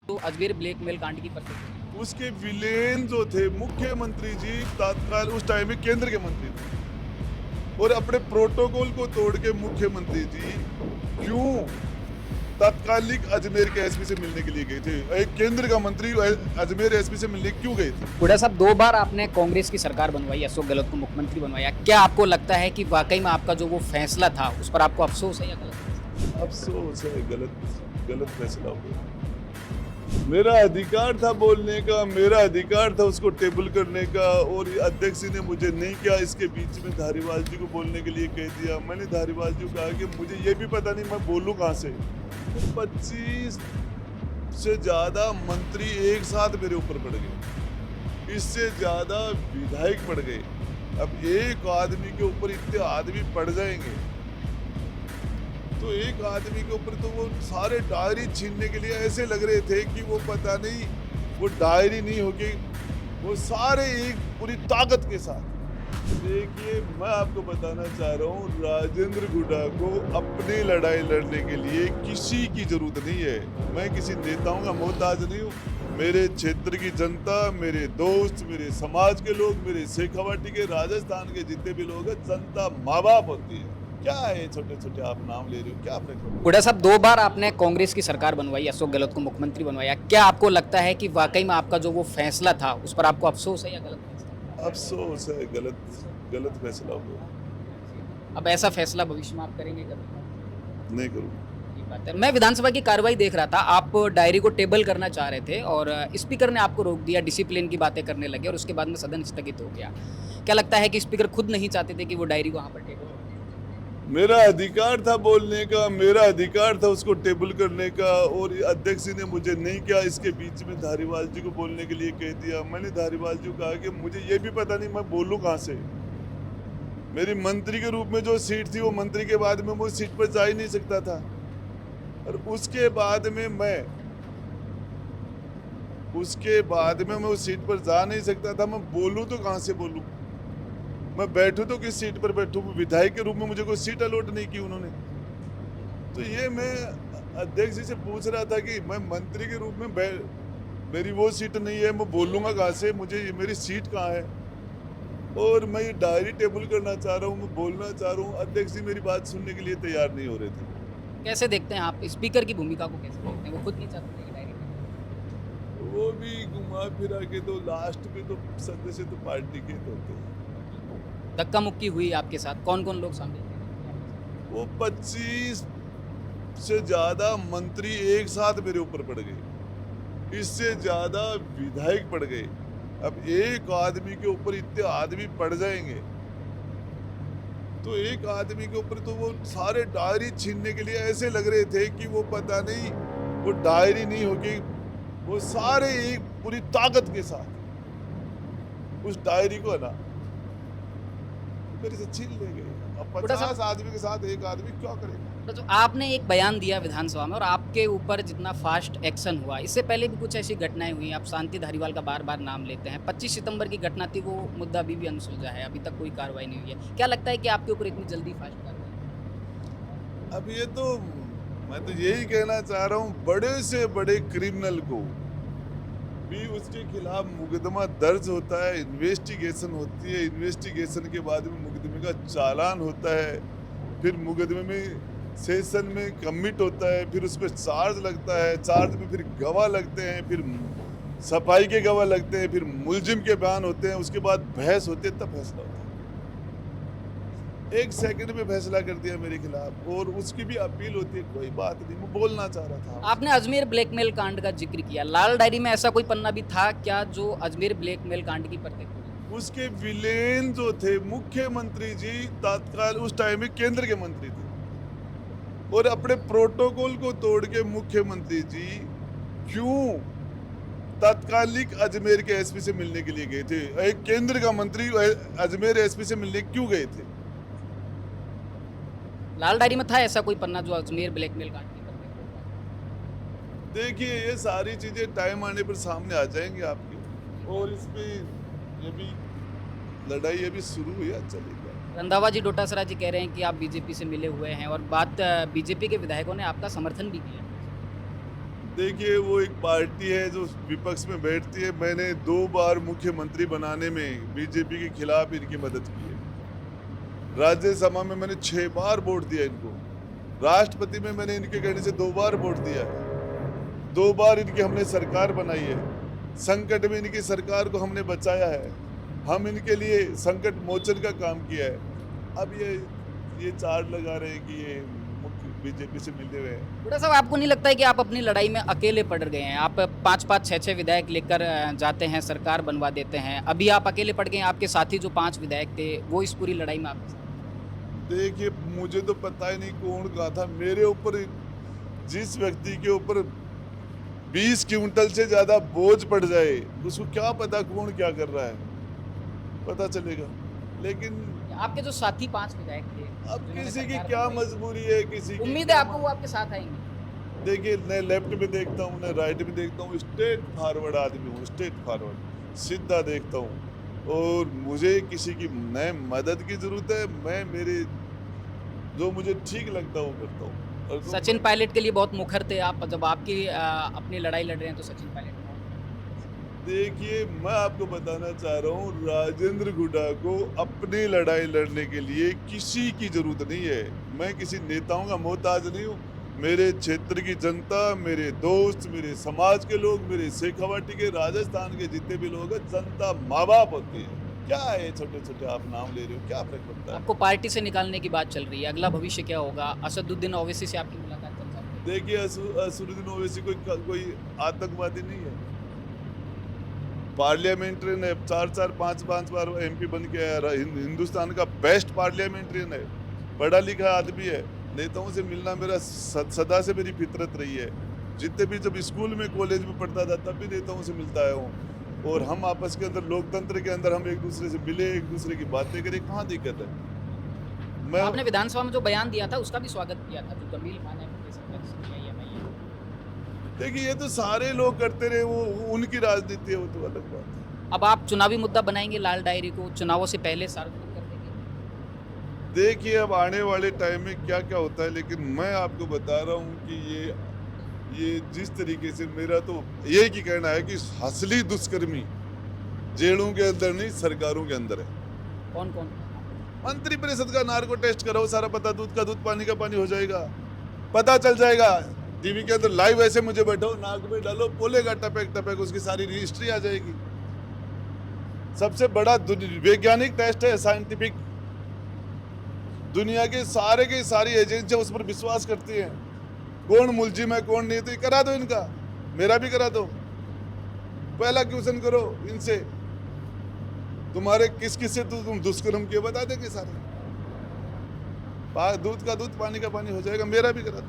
तो अजमेर ब्लैकमेल कांड की परसेंटेज। उसके विलेन जो थे मुख्यमंत्री जी तत्काल उस टाइम में केंद्र के मंत्री थे और अपने प्रोटोकॉल को तोड़ के मुख्यमंत्री जी क्यों तत्कालिक अजमेर के एसपी से मिलने के लिए गए थे। एक केंद्र का मंत्री अजमेर एसपी से मिलने क्यों गए थे। हुड्डा साहब, 2 बार आपने कांग्रेस की सरकार बनवाई, अशोक गहलोत को मुख्यमंत्री बनवाया। क्या आपको लगता है कि वाकई में आपका जो वो फैसला था उस पर आपको अफसोस है या गलत? अफसोस है, गलत गलत फैसला हो गया। मेरा अधिकार था बोलने का, मेरा अधिकार था उसको टेबल करने का और अध्यक्ष जी ने मुझे नहीं किया। इसके बीच में धारीवाल जी को बोलने के लिए कह दिया। मैंने धारीवाल जी को कहा कि मुझे ये भी पता नहीं मैं बोलूं कहां से। 25 से ज्यादा मंत्री एक साथ मेरे ऊपर पड़ गए, इससे ज्यादा विधायक पड़ गए। अब एक आदमी के ऊपर इतने आदमी पड़ जाएंगे तो एक आदमी के ऊपर तो वो सारे डायरी छीनने के लिए ऐसे लग रहे थे कि वो पता नहीं वो डायरी नहीं होगी, वो सारे एक पूरी ताकत के साथ। देखिए, मैं आपको बताना चाह रहा हूँ, राजेंद्र हुड्डा को अपनी लड़ाई लड़ने के लिए किसी की जरूरत नहीं है। मैं किसी नेताओं का मोहताज नहीं हूँ। मेरे क्षेत्र की जनता, मेरे दोस्त, मेरे समाज के लोग, मेरे शेखावाटी के, राजस्थान के जितने भी लोग हैं, जनता माँ बाप होती है। क्या है छोटे छोटे आप नाम ले रहे हो, क्या आपने हुड्डा साहब, 2 बार आपने कांग्रेस की सरकार बनवाई, अशोक गहलोत को मुख्यमंत्री बनवाया। क्या आपको लगता है कि वाकई में आपका जो वो फैसला था उस पर आपको अफसोस है या गलत फैसला? अफसोस है, गलत गलत फैसला हुआ। अब ऐसा फैसला भविष्य में आप करेंगे कभी? नहीं करूँगा। ये बात है। मैं विधानसभा की कार्रवाई देख रहा था, आप डायरी को टेबल करना चाह रहे थे और स्पीकर ने आपको रोक दिया, डिसिप्लिन की बातें करने लगे और उसके बाद में सदन स्थगित हो गया। क्या लगता है कि स्पीकर खुद नहीं चाहते थे कि वो डायरी वहाँ पर टेबल? मेरा अधिकार था बोलने का, मेरा अधिकार था उसको टेबल करने का और अध्यक्ष जी ने मुझे नहीं किया। इसके बीच में धारीवाल जी को बोलने के लिए कह दिया। मैंने धारीवाल जी को कहा कि मुझे ये भी पता नहीं मैं बोलूं कहां से। मेरी मंत्री के रूप में जो सीट थी वो मंत्री के बाद में वो सीट पर जा ही नहीं सकता था और उसके बाद में मैं उस सीट पर जा नहीं सकता था। मैं बोलूं तो कहां से बोलूं, मैं बैठूं तो किस सीट पर बैठूं। विधायक के रूप में मुझे कोई सीट अलॉट नहीं की उन्होंने। तो ये मैं अध्यक्ष जी से पूछ रहा था कि मैं मंत्री के रूप में मेरी वो सीट नहीं है, मैं बोलूंगा कहाँ से, मुझे मेरी सीट कहाँ है और मैं ये डायरी टेबल करना चाह रहा हूँ, मैं बोलना चाह रहा हूँ। अध्यक्ष जी मेरी बात सुनने के लिए तैयार नहीं हो रहे थे। कैसे देखते हैं आप स्पीकर की भूमिका को, कैसे देखते हैं? वो खुद नहीं चाहते थे कि डायरी टेबल? वो भी घुमा फिरा के तो लास्ट में तो सदस्य तो पार्टी के तो होते हैं। धक्का मुक्की हुई आपके साथ, कौन कौन लोग शामिल थे? वो 25 से ज्यादा मंत्री एक साथ मेरे ऊपर पड़ गए, इससे ज्यादा विधायक पड़ गए। अब एक आदमी के ऊपर इतने आदमी पड़ जाएंगे तो एक आदमी के ऊपर तो वो सारे डायरी छीनने के लिए ऐसे लग रहे थे कि वो पता नहीं वो डायरी नहीं होगी, वो सारे एक पूरी ताकत के साथ उस डायरी को ना मेरे से छीन ले गए। अब थोड़ा सा 50 आदमी के साथ एक आदमी क्या करेगा। तो जो आपने एक बयान दिया विधानसभा में और आपके ऊपर जितना फास्ट एक्शन हुआ, इससे पहले भी कुछ ऐसी घटनाएं हुई। आप शांति धारीवाल का बार बार नाम लेते हैं। 25 सितंबर की घटना थी, वो मुद्दा अभी भी अनसुलझा है, अभी तक कोई कार्रवाई नहीं हुई है। क्या लगता है कि आपके ऊपर इतनी जल्दी फास्ट कार्रवाई? अब ये तो मैं तो यही कहना चाह रहा हूँ, बड़े से बड़े क्रिमिनल को भी उसके खिलाफ मुकदमा दर्ज होता है, इन्वेस्टिगेशन होती है, इन्वेस्टिगेशन के बाद में मुकदमे का चालान होता है, फिर मुकदमे में सेशन में कमिट होता है, फिर उस पर चार्ज लगता है, चार्ज में फिर गवाह लगते हैं, फिर सफाई के गवाह लगते हैं, फिर मुलजिम के बयान होते हैं, उसके बाद बहस होती है, तब फैसला होता है। एक सेकंड में फैसला कर दिया मेरे खिलाफ और उसकी भी अपील होती है। कोई बात नहीं, मैं बोलना चाह रहा था। आपने अजमेर ब्लैकमेल कांड का जिक्र किया, लाल डायरी में ऐसा कोई पन्ना भी था क्या जो अजमेर ब्लैकमेल कांड की परतें खोले? उसके विलेन जो थे मुख्यमंत्री जी तत्काल उस टाइम में केंद्र के मंत्री थे और अपने प्रोटोकॉल को तोड़ के मुख्यमंत्री जी क्यों तत्कालिक अजमेर के एसपी से मिलने के लिए गए थे। एक केंद्र का मंत्री अजमेर एसपी से मिलने क्यों गए थे। लाल डायरी में था ऐसा कोई पन्ना जो अजमेर ब्लैकमेल कांड की परतें खोलता? देखिए, ये सारी चीजें टाइम आने पर सामने आ जाएंगी आपकी और इस पे ये भी लड़ाई अभी शुरू हुई है, चलेगा। रंधावा जी डोटासरा जी कह रहे हैं कि आप बीजेपी से मिले हुए हैं और बात बीजेपी के विधायकों ने आपका समर्थन भी किया। देखिए वो एक पार्टी है जो विपक्ष में बैठती है। मैंने 2 बार मुख्यमंत्री बनाने में बीजेपी के खिलाफ इनकी मदद की है। राज्यसभा में मैंने 6 बार वोट दिया इनको। राष्ट्रपति में मैंने इनके कहने से 2 बार वोट दिया है। 2 बार इनकी हमने सरकार बनाई है। संकट में इनकी सरकार को हमने बचाया है। हम इनके लिए संकट मोचन का काम किया है। अब ये चार्ज लगा रहे हैं कि ये बीजेपी से मिले हुए हैं। बड़ा साहब, आपको नहीं लगता है कि आप अपनी लड़ाई में अकेले पड़ गए हैं? आप 5-5, 6-6 विधायक लेकर जाते हैं, सरकार बनवा देते हैं। अभी आप अकेले पड़ गए हैं, आपके साथी जो 5 विधायक थे वो इस पूरी लड़ाई में आपके साथ। देखिए मुझे तो पता ही नहीं कौन कहा था। मेरे ऊपर जिस व्यक्ति के ऊपर 20 क्विंटल से ज्यादा बोझ पड़ जाए उसको क्या पता कौन क्या कर रहा है, पता चलेगा। लेकिन आपके जो साथी 5 विधायक थे, अब जिन्होंने किसी की सरकार क्या बनवाई, मजबूरी है, किसी की उम्मीद है आपको वो आपके साथ आएंगे। देखिए न लेफ्ट में देखता हूँ न राइट में देखता हूँ, स्ट्रेट फॉरवर्ड आदमी हूँ, स्ट्रेट फॉरवर्ड सीधा देखता हूँ। और मुझे किसी की न मदद की जरूरत है, मैं मेरे जो मुझे ठीक लगता है वो करता हूँ। और सचिन पायलट के लिए बहुत मुखर थे आप, जब आपकी अपनी लड़ाई लड़ रहे हैं तो सचिन पायलट। देखिए मैं आपको बताना चाह रहा हूँ, राजेंद्र गुड्डा को अपनी लड़ाई लड़ने के लिए किसी की जरूरत नहीं है। मैं किसी नेताओं का मोहताज नहीं हूँ। मेरे क्षेत्र की जनता, मेरे दोस्त, मेरे समाज के लोग, मेरे शेखावाटी के, राजस्थान के जितने भी लोग हैं, जनता माँ बाप होती है। क्या है छोटे छोटे आप नाम ले रहे हो, क्या फर्क पड़ता है? आपको पार्टी से निकालने की बात चल रही है, अगला भविष्य क्या होगा? असदुद्दीन ओवैसी से आपकी मुलाकात चल सकती है। देखिए असुरुद्दीन ओवैसी कोई आतंकवादी नहीं है। पार्लियामेंट्रियन है, 4-4, 5-5 बार MP बन के आया। हिंदुस्तान का बेस्ट पार्लियामेंट्रियन है, पढ़ा लिखा आदमी है। नेताओं से मिलना मेरा सदा से मेरी फितरत रही है। जितने भी जब स्कूल में कॉलेज में पढ़ता था तब भी नेताओं से मिलता आया हूँ। और हम आपस के अंदर लोकतंत्र के अंदर हम एक दूसरे से मिले, एक दूसरे की बातें करें, कहाँ दिक्कत है? आपने विधानसभा में जो बयान दिया था उसका भी स्वागत किया था, जो गंभीर खान है। देखिए ये तो सारे लोग करते रहे, वो उनकी राजनीति है, वो तो अलग बात है। अब आप चुनावी मुद्दा बनाएंगे लाल डायरी को, चुनावों से पहले सार्वजनिक कर देंगे? देखिए अब आने वाले टाइम में क्या क्या होता है, लेकिन मैं आपको बता रहा हूँ कि ये जिस तरीके से मेरा तो ये ही कहना है कि असली दुष्कर्मी जेलों के अंदर नहीं सरकारों के अंदर है। कौन कौन? मंत्री परिषद का नार्को टेस्ट कराओ, सारा पता, दूध का दूध पानी का पानी हो जाएगा, पता चल जाएगा। टीवी के अंदर लाइव ऐसे मुझे बैठो, नाक में डालो, बोलेगा टपक टपक, उसकी सारी हिस्ट्री आ जाएगी। सबसे बड़ा वैज्ञानिक टेस्ट है, साइंटिफिक। दुनिया के सारी एजेंसियां उस पर विश्वास करती हैं। कौन मुलजिम है कौन नहीं, तो करा दो इनका, मेरा भी करा दो। पहला क्वेश्चन करो इनसे, तुम्हारे किस किस से तुम दुष्कर्म किए, बता देंगे सारे। दूध का दूध पानी का पानी हो जाएगा, मेरा भी करा दो।